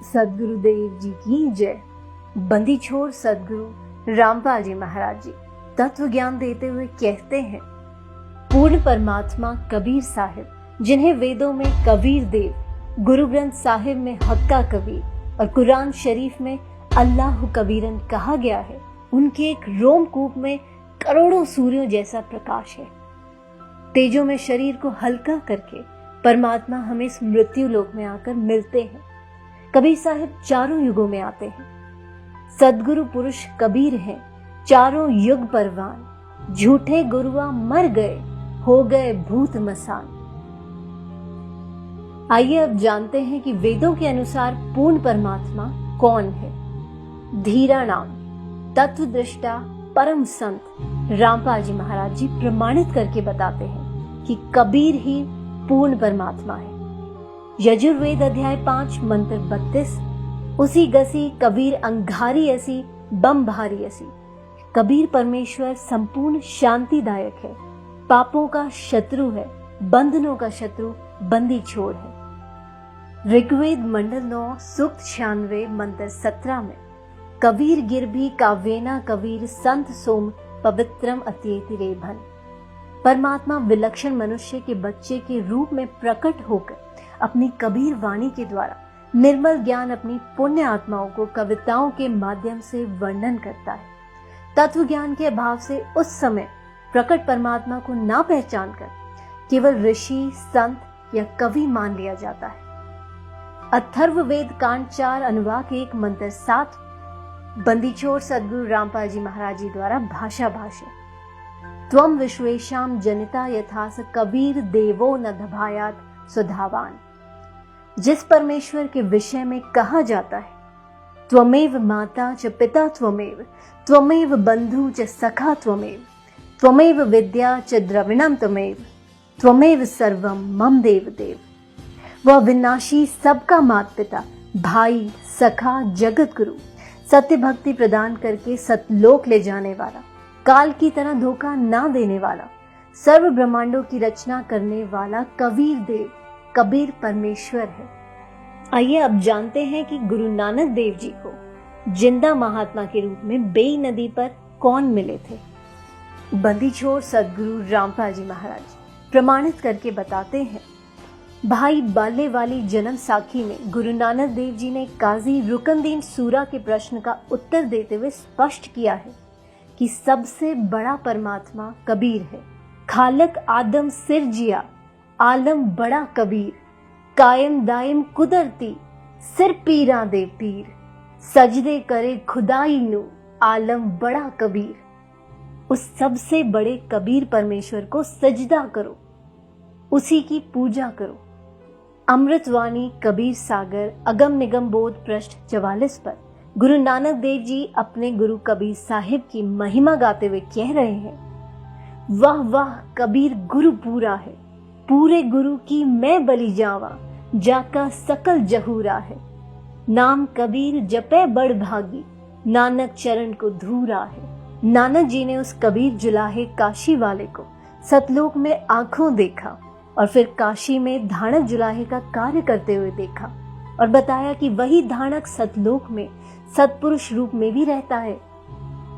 सदगुरुदेव जी की जय। बंदी छोड़ सदगुरु रामपाल जी महाराज जी तत्व ज्ञान देते हुए कहते हैं, पूर्ण परमात्मा कबीर साहिब, जिन्हें वेदों में कबीर देव, गुरु ग्रंथ साहिब में हक्का कबीर और कुरान शरीफ में अल्लाह कबीरन कहा गया है, उनके एक रोमकूप में करोड़ों सूर्यों जैसा प्रकाश है। तेजों में शरीर को हल्का करके परमात्मा हमें इस मृत्यु लोक में आकर मिलते हैं। कबीर साहिब चारों युगों में आते हैं। सदगुरु पुरुष कबीर हैं, चारों युग परवान। झूठे गुरुआ मर गए, हो गए भूत मसान। आइए अब जानते हैं कि वेदों के अनुसार पूर्ण परमात्मा कौन है। धीरा नाम तत्वदृष्टा परम संत रामपाल जी महाराज जी प्रमाणित करके बताते हैं कि कबीर ही पूर्ण परमात्मा है। यजुर्वेद अध्याय 5 मंत्र 32, उसी गसी कबीर अंगारी ऐसी बम भारी ऐसी। कबीर परमेश्वर संपूर्ण शांतिदायक है, पापों का शत्रु है, बंधनों का शत्रु बंदी छोड़ है। ऋग्वेद मंडल 9 सूक्त 96 मंत्र 17 में कबीर गिरभी काव्येना कबीर संत सोम पवित्रम अत्येति रेभन। परमात्मा विलक्षण मनुष्य के बच्चे के रूप में प्रकट होकर अपनी कबीर वाणी के द्वारा निर्मल ज्ञान अपनी पुण्य आत्माओं को कविताओं के माध्यम से वर्णन करता है। तत्व ज्ञान के अभाव से उस समय प्रकट परमात्मा को ना पहचान कर केवल ऋषि, संत या कवि मान लिया जाता है। अथर्ववेद कांड 4 अनुवाक 1 मंत्र 7 बंदी छोड़ सदगुरु रामपाल जी महाराज जी द्वारा भाषा भाष्य। त्वम विश्वेशाम जनिता यथास कबीर देवो न दभायात सुधावान। जिस परमेश्वर के विषय में कहा जाता है, त्वमेव माता च पिता त्वमेव, त्वमेव बंधु च सखा त्वमेव, त्वमेव विद्या च द्रविणम त्वमेव, त्वमेव सर्वम मम देव देव। वह विनाशी सबका माता पिता, भाई, सखा, जगत गुरु, सत्य भक्ति प्रदान करके सतलोक ले जाने वाला, काल की तरह धोखा ना देने वाला, सर्व ब्रह्मांडों की रचना करने वाला कबीर देव, कबीर परमेश्वर है। आइए अब जानते हैं कि गुरु नानक देव जी को जिंदा महात्मा के रूप में बेई नदी पर कौन मिले थे। बंदी छोड़ सदगुरु रामपाल जी महाराज प्रमाणित करके बताते हैं, भाई बाले वाली जन्म साखी में गुरु नानक देव जी ने काजी रुकनदीन सूरा के प्रश्न का उत्तर देते हुए स्पष्ट किया है कि सबसे बड़ा परमात्मा कबीर है। खालक आदम सिर जिया, आलम बड़ा कबीर, कायम दायम कुदरती, सिर पीरा दे पीर, सजदे करे खुदाई नु, आलम बड़ा कबीर। उस सबसे बड़े कबीर परमेश्वर को सजदा करो, उसी की पूजा करो। अमृतवाणी कबीर सागर अगम निगम बोध पृष्ठ 44 पर गुरु नानक देव जी अपने गुरु कबीर साहिब की महिमा गाते हुए कह रहे हैं, वाह वाह कबीर गुरु पूरा है, पूरे गुरु की मैं बलि जावा, जाका सकल जहूरा है। नाम कबीर जपे बड़ भागी, नानक चरण को धूरा है। नानक जी ने उस कबीर जुलाहे काशी वाले को सतलोक में आंखों देखा और फिर काशी में धानक जुलाहे का कार्य करते हुए देखा और बताया कि वही धानक सतलोक में सतपुरुष रूप में भी रहता है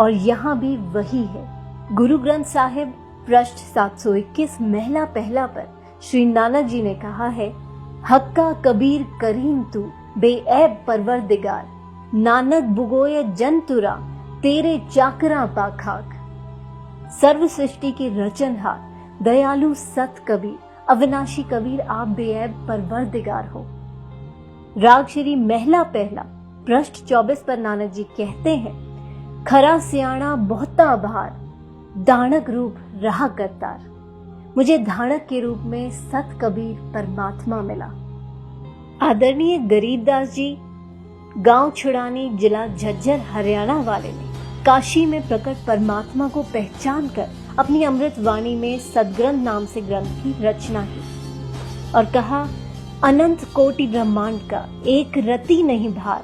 और यहाँ भी वही है। गुरु ग्रंथ साहिब पृष्ठ 721 महला पहला पर श्री नानक जी ने कहा है, हक्का कबीर करीम तू बेऐब परवरदिगार, नानक बुगोय जंतुरा तेरे चाकरा पाखाक। सर्व सृष्टि के रचनहार दयालु सत कबीर, अविनाशी कबीर आप बेऐब परवरदिगार हो। राग श्री महला पहला पृष्ठ 24 पर नानक जी कहते हैं, खरा सियाणा बहुता भार, दानक रूप रहा करतार। मुझे धानक के रूप में सत कबीर परमात्मा मिला। आदरणीय गरीबदास जी गांव छुड़ानी जिला झज्जर हरियाणा वाले ने काशी में प्रकट परमात्मा को पहचान कर अपनी अमृत वाणी में सदग्रंथ नाम से ग्रंथ की रचना की और कहा, अनंत कोटि ब्रह्मांड का एक रति नहीं भार,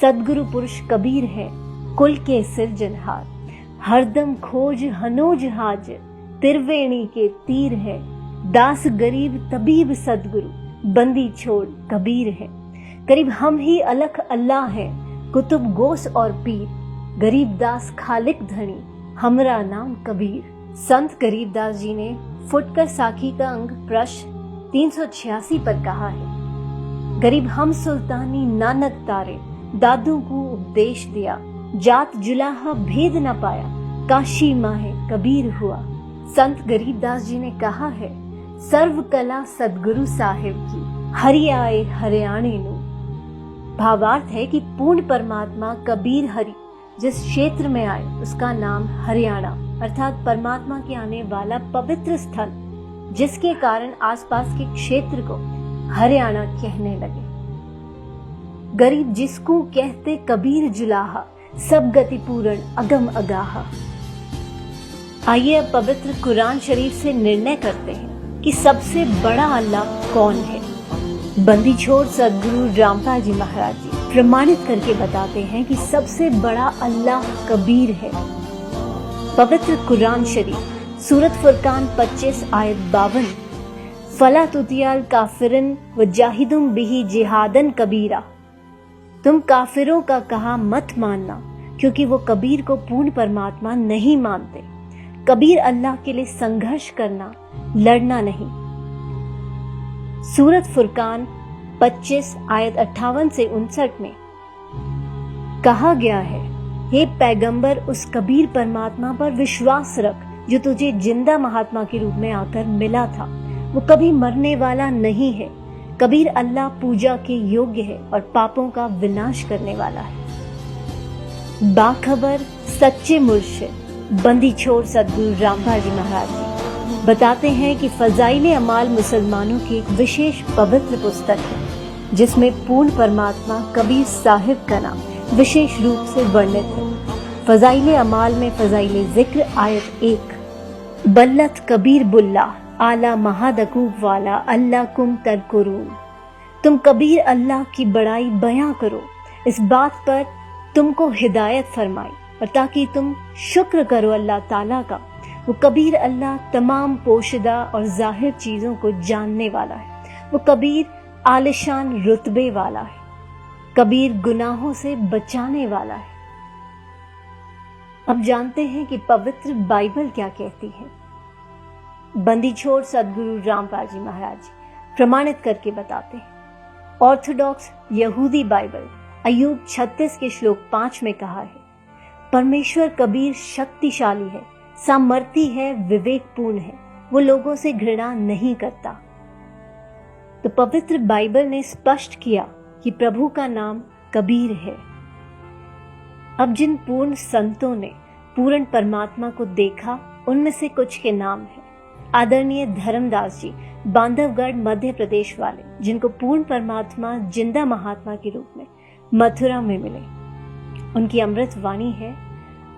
सदगुरु पुरुष कबीर है कुल के सिरजनहार। हरदम खोज हनोज हाज, त्रिवेणी के तीर है, दास गरीब तबीब सदगुरु बंदी छोड़ कबीर है। करीब हम ही अलख अल्लाह है, कुतुब गोस और पीर, गरीब दास खालिक धनी हमरा नाम कबीर। संत गरीबदास जी ने फुटकर साखी का अंग प्रश्न 386 पर कहा है, गरीब हम सुल्तानी नानक तारे, दादू को उपदेश दिया, जात जुलाहा भेद न पाया, काशी माहे कबीर हुआ। संत गरीबदास जी ने कहा है, सर्व कला सदगुरु साहिब की, हरि आए हरियाणे नु। भावार्थ है कि पूर्ण परमात्मा कबीर हरि जिस क्षेत्र में आए उसका नाम हरियाणा अर्थात परमात्मा के आने वाला पवित्र स्थल, जिसके कारण आसपास के क्षेत्र को हरियाणा कहने लगे। गरीब जिसको कहते कबीर जुलाहा, सब गति पूर्ण अगम अगाहा। आइए अब पवित्र कुरान शरीफ से निर्णय करते हैं कि सबसे बड़ा अल्लाह कौन है। बंदी छोड़ सदगुरु रामपाल जी महाराज जी प्रमाणित करके बताते हैं कि सबसे बड़ा अल्लाह कबीर है। पवित्र कुरान शरीफ सूरत फुरकान 25 आयत 52, फला तुतियाल काफिरन व जाहिदुम बिही जिहादन कबीरा। तुम काफिरों का कहा मत मानना, क्योंकि वो कबीर को पूर्ण परमात्मा नहीं मानते। कबीर अल्लाह के लिए संघर्ष करना, लड़ना नहीं। सूरत फुरकान 25 आयत 58 से 59 में कहा गया है, हे पैगंबर उस कबीर परमात्मा पर विश्वास रख जो तुझे जिंदा महात्मा के रूप में आकर मिला था। वो कभी मरने वाला नहीं है। कबीर अल्लाह पूजा के योग्य है और पापों का विनाश करने वाला है। बाखबर सच्चे मुर्शिद बंदी छोड़ सदगुरु रामपाल जी महाराज जी बताते हैं कि फजाइले अमाल मुसलमानों की एक विशेष पवित्र पुस्तक है, जिसमें पूर्ण परमात्मा कबीर साहिब का नाम विशेष रूप से वर्णित है। फजाइले अमाल में फजाइले जिक्र आयत 1, बल्लत कबीर बुल्ला आला महादकूब वाला अल्लाह कुम तरकुरून। तुम कबीर अल्लाह की बड़ाई बयां करो, इस बात पर तुमको हिदायत फरमाई और ताकि तुम शुक्र करो अल्लाह ताला का। वो कबीर अल्लाह तमाम पोशीदा और जाहिर चीजों को जानने वाला है। वो कबीर आलिशान रुतबे वाला है। कबीर गुनाहों से बचाने वाला है। अब जानते हैं कि पवित्र बाइबल क्या कहती है। बंदी छोड़ सदगुरु रामपाल जी महाराज प्रमाणित करके बताते हैं। ऑर्थोडॉक्स यहूदी बाइबल अय्यूब 36 के श्लोक 5 में कहा है, परमेश्वर कबीर शक्तिशाली है, सामर्थी है, विवेकपूर्ण है, वो लोगों से घृणा नहीं करता। तो पवित्र बाइबल ने स्पष्ट किया कि प्रभु का नाम कबीर है। अब जिन पूर्ण संतों ने पूर्ण परमात्मा को देखा, उनमें से कुछ के नाम हैं। आदरणीय धर्मदास जी बांधवगढ़ मध्य प्रदेश वाले, जिनको पूर्ण परमात्मा जिंदा महात्मा के रूप में मथुरा में मिले। उनकी अमृत वाणी है,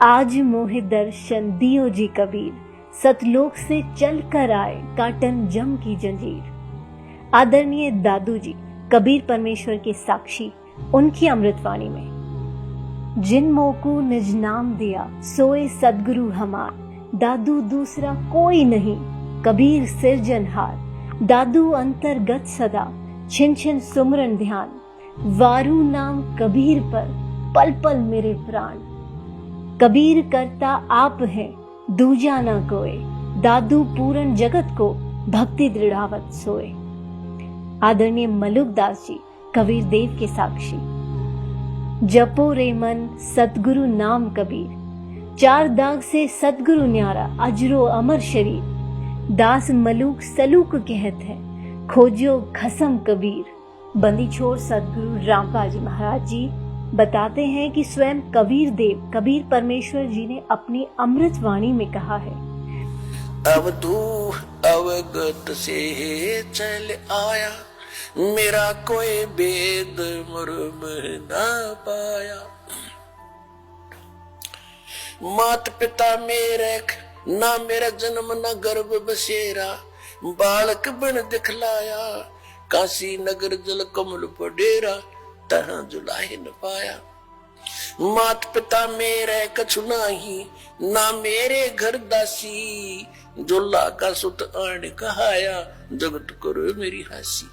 आज मोहे दर्शन दियो जी कबीर, सतलोक से चल कर आए काटन जम की जंजीर। आदरणीय दादू जी कबीर परमेश्वर के साक्षी, उनकी अमृतवाणी में, जिन मोको निज नाम दिया सोए सदगुरु हमार, दादू दूसरा कोई नहीं कबीर सिरजनहार। दादू अंतर्गत सदा छिन छिन सुमरन ध्यान, वारू नाम कबीर पर पल पल मेरे प्राण। कबीर करता आप हैं दूजा ना कोय, दादू पूरन जगत को भक्ति दृढ़ावत सोए। आदरणीय मलुकदास जी कबीर देव के साक्षी, जपो रे मन सतगुरु नाम कबीर, चार दाग से सतगुरु न्यारा अजरो अमर शरीर। दास मलूक सलूक कहत है, खोजो खसम कबीर। बंदी छोड़ सदगुरु रामपाल जी महाराज जी बताते हैं कि स्वयं कबीर देव कबीर परमेश्वर जी ने अपनी अमृत वाणी में कहा है, अब तू अवगत से चल आया, मेरा कोई भेद मुर्म ना पाया। मात पिता मेरे ना मेरा जन्म न गर्भ बसेरा, बालक बन दिखलाया, काशी नगर जल कमल पडेरा, तहाँ जुलाही न पाया। मात पिता मेरे कछु नाही, ना मेरे घर दासी। जोला का सुत आण कहाया, जगत करो मेरी हंसी।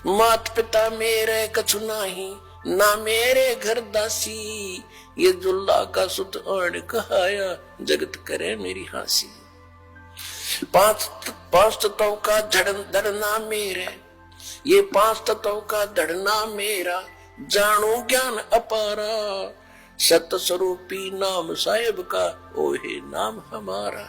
मात पिता मेरे कछु नाही, ना मेरे घर दासी। ये जुल्ला का सुत आण कहाया, जगत करे मेरी हंसी। पांच तत्वों का धड़ना मेरे, ये पांच तत्वों का धड़ना मेरा। जानो ज्ञान अपारा, सत स्वरूपी नाम साहेब का, ओहे नाम हमारा।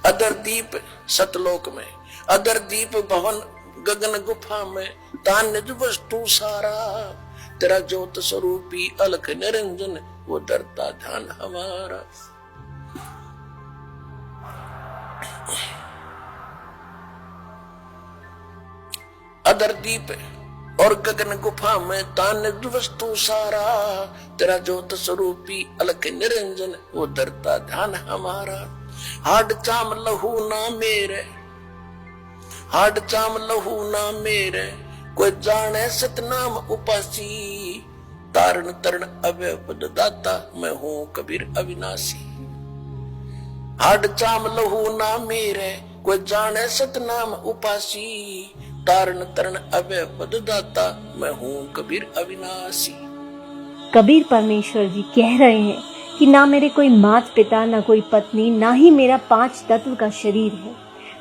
अदर दीप सतलोक में, अदर दीप भवन गगन गुफा में, तान निज वस्तु सारा। तेरा ज्योत स्वरूपी अलख निरंजन, वो डरता ध्यान हमारा। अदर दीप और गगन गुफा में, तान निज वस्तु सारा। तेरा ज्योत स्वरूपी अलख निरंजन, वो डरता ध्यान हमारा। हाड चाम लहू ना मेरे, हाड चाम लहू ना मेरे, कोई जाने सतनाम उपासी। तारण तरण अभय पद दाता, मैं हूं कबीर अविनाशी। हाड चाम लहू ना मेरे, कोई जाने सतनाम उपासी। तारण तरण अभय पद दाता, मैं हूं कबीर अविनाशी। कबीर परमेश्वर जी कह रहे हैं कि ना मेरे कोई माता पिता, ना कोई पत्नी, ना ही मेरा 5 तत्व का शरीर है।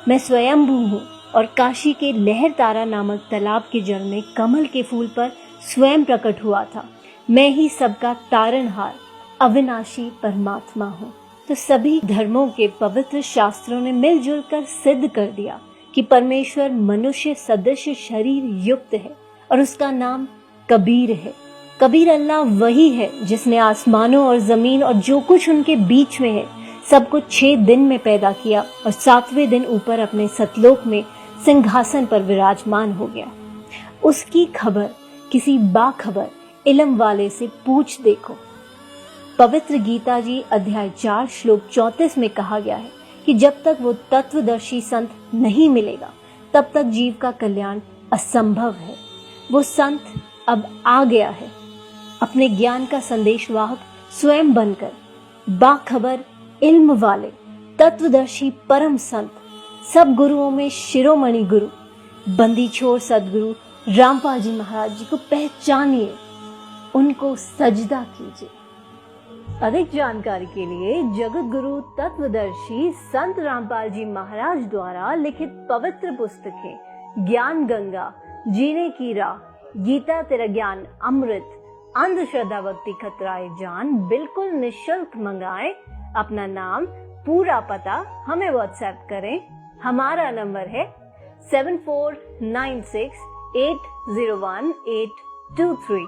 मैं स्वयंभू हूँ और काशी के लहर तारा नामक तालाब के जल में कमल के फूल पर स्वयं प्रकट हुआ था। मैं ही सबका तारणहार अविनाशी परमात्मा हूँ। तो सभी धर्मों के पवित्र शास्त्रों ने मिलजुल कर सिद्ध कर दिया कि परमेश्वर मनुष्य सदृश शरीर युक्त है और उसका नाम कबीर है। कबीर अल्लाह वही है जिसने आसमानों और जमीन और जो कुछ उनके बीच में है सबको 6 दिन में पैदा किया और 7वें दिन ऊपर अपने सतलोक में सिंहासन पर विराजमान हो गया। उसकी खबर किसी बाखबर इल्म वाले से पूछ देखो। पवित्र गीता जी अध्याय 4 श्लोक 34 में कहा गया है कि जब तक वो तत्वदर्शी संत नहीं मिलेगा तब तक जीव का कल्याण असंभव है। वो संत अब आ गया है, अपने ज्ञान का संदेशवाहक स्वयं बनकर। बाखबर इल्म वाले तत्वदर्शी परम संत, सब गुरुओं में शिरोमणि गुरु बंदी छोर सदगुरु रामपाल जी महाराज जी को पहचानिए, उनको सजदा कीजिए। अधिक जानकारी के लिए जगत गुरु तत्वदर्शी संत रामपाल जी महाराज द्वारा लिखित पवित्र पुस्तकें ज्ञान गंगा, जीने की राह, गीता तेरा ज्ञान अमृत, अंधश्रद्धा भक्ति खतराए जान बिल्कुल निशुल्क मंगाएं। अपना नाम, पूरा पता हमें व्हाट्सएप करें। हमारा नंबर है 7496801823।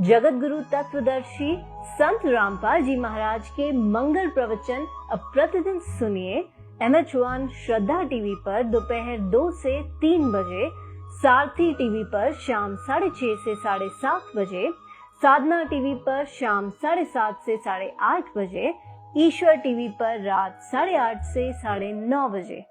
जगत गुरु तत्वदर्शी संत रामपाल जी महाराज के मंगल प्रवचन अब प्रतिदिन सुनिए MH1 श्रद्धा टीवी पर दोपहर 2 से 3 बजे, सारथी टीवी पर शाम 6:30 से 7:30 बजे, साधना टीवी पर शाम 7:30 से 8:30 बजे, ईश्वर टीवी पर रात 8:30 से 9:30 बजे।